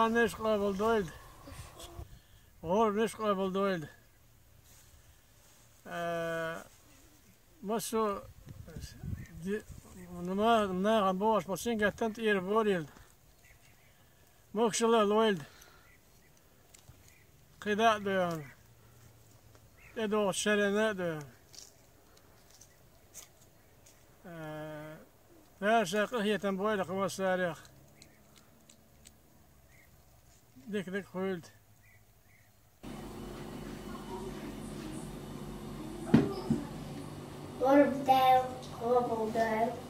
niş qabul doydu. Or niş qabul doydu. Masu nima boş bolsun gattan yer bor yildi. Mokşala loydu. Qida doyan. Edo şerene doyan. Her şey qiyeten boyla qımasarıq. Dik koyuldu. Orada qabul doydu.